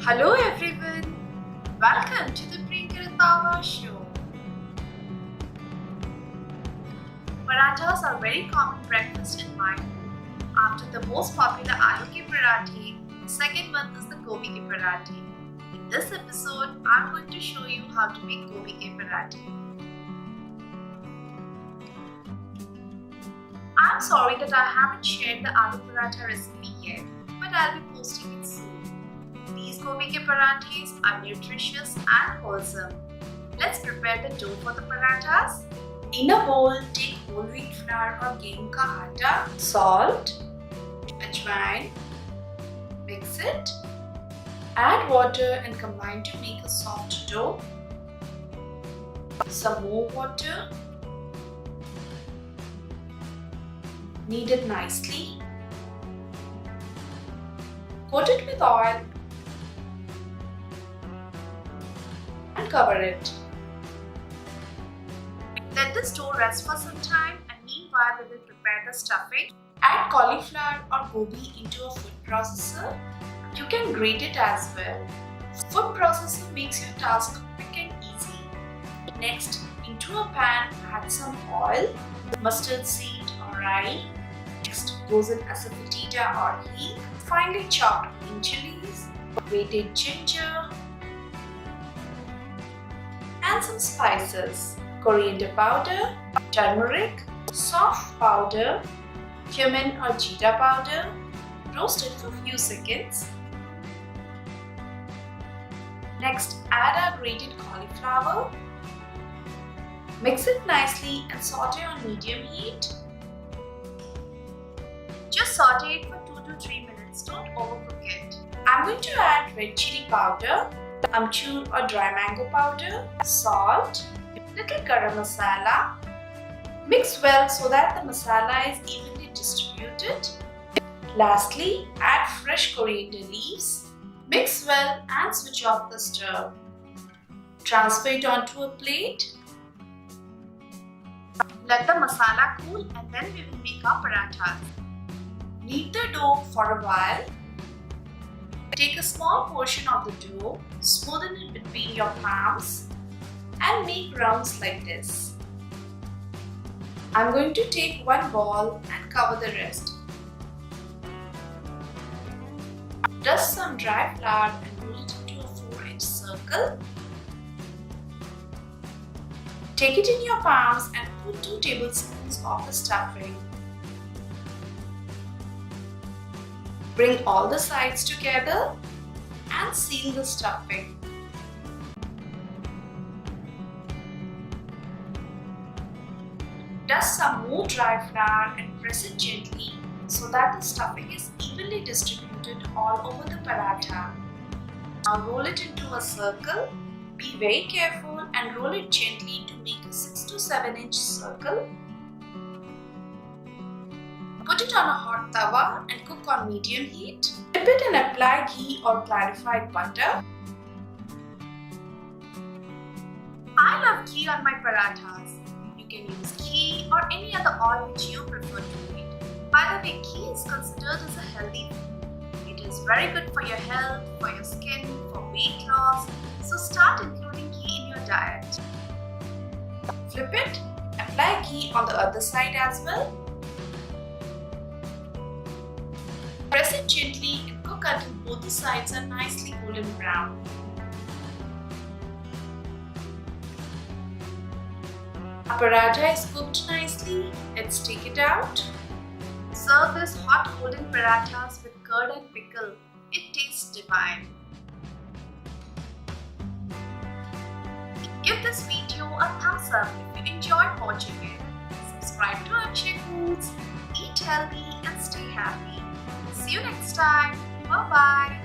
Hello everyone, welcome to the Priyanka Rattawa show. Parathas are very common breakfast in my home. After the most popular aloo ke parathe, the second one is the Gobi ke parathe. In this episode, I'm going to show you how to make Gobi ke parathe. I'm sorry that I haven't shared the aloo paratha recipe yet, but I'll be posting it soon. These Gobi ke parathas are nutritious and wholesome. Let's prepare the dough for the parathas. In a bowl, take whole wheat flour or gehun ka atta, salt, Ajwain, mix it, add water and combine to make a soft dough. Some more water, knead it nicely, coat it with oil and cover it. Let this dough rest for some time, and meanwhile we will prepare the stuffing. Add cauliflower or gobi into a food processor. You can grate it as well. Food processor makes your task quick and easy. Next, into a pan add some oil, mustard seed or rye. Next goes in Asafoetida or Hing, finely chopped green chillies, grated ginger, and some spices: coriander powder, turmeric, Saunf powder, cumin or jeera powder. Roast it for a few seconds. Next, add our grated cauliflower. Mix it nicely and saute on medium heat. Just saute it for 2 to 3 minutes, don't overcook it. I'm going to add red chilli powder, Amchur or dry mango powder, salt, little garam masala. Mix well so that the masala is evenly distributed. Lastly, add fresh coriander leaves. Mix well and switch off the stove. Transfer it onto a plate. Let the masala cool and then we will make our parathas. Knead the dough for a while. Take a small portion of the dough, smoothen it between your palms and make rounds like this. I'm going to take one ball and cover the rest. Dust some dry flour and roll it into a 4-inch circle. Take it in your palms and put 2 tablespoons of the stuffing. Bring all the sides together and seal the stuffing. Dust some more dry flour and press it gently so that the stuffing is evenly distributed all over the paratha. Now roll it into a circle. Be very careful and roll it gently to make a 6 to 7-inch circle. Put it on a hot tawa and cook on medium heat. Dip it and apply ghee or clarified butter. I love ghee on my parathas. You can use ghee or any other oil which you prefer to eat. By the way, ghee is considered as a healthy food. It is very good for your health, for your skin, for weight loss. So start including ghee in your diet. Flip it, apply ghee on the other side as well. Press it gently and cook until both the sides are nicely golden brown. Our paratha is cooked nicely. Let's take it out. Serve this hot golden parathas with curd and pickle. It tastes divine. Give this video a thumbs up if you enjoyed watching it. Subscribe to Amchur Foods. Eat healthy and stay happy. See you next time. Bye bye.